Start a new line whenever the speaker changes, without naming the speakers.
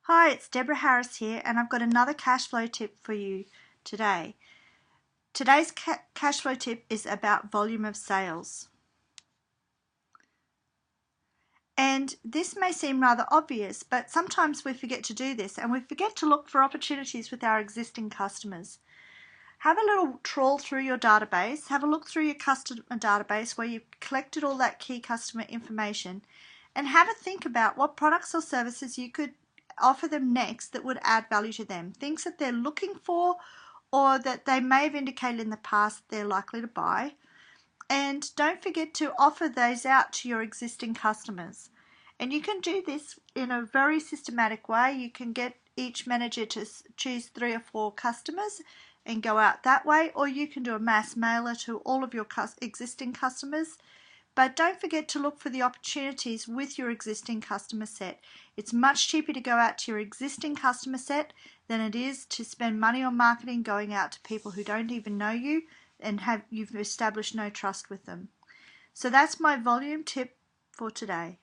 Hi, it's Deborah Harris here, and I've got another cash flow tip for you today. Today's cash flow tip is about volume of sales. And this may seem rather obvious, but sometimes we forget to do this, and we forget to look for opportunities with our existing customers. Have a little trawl through your database, have a look through your customer database where you've collected all that key customer information, and have a think about what products or services you could offer them next that would add value to them. Things that they're looking for or that they may have indicated in the past they're likely to buy. And don't forget to offer those out to your existing customers. And you can do this in a very systematic way. You can get each manager to choose 3 or 4 customers and go out that way, or you can do a mass mailer to all of your existing customers. But don't forget to look for the opportunities with your existing customer set. It's much cheaper to go out to your existing customer set than it is to spend money on marketing going out to people who don't even know you and you've established no trust with them. So that's my volume tip for today.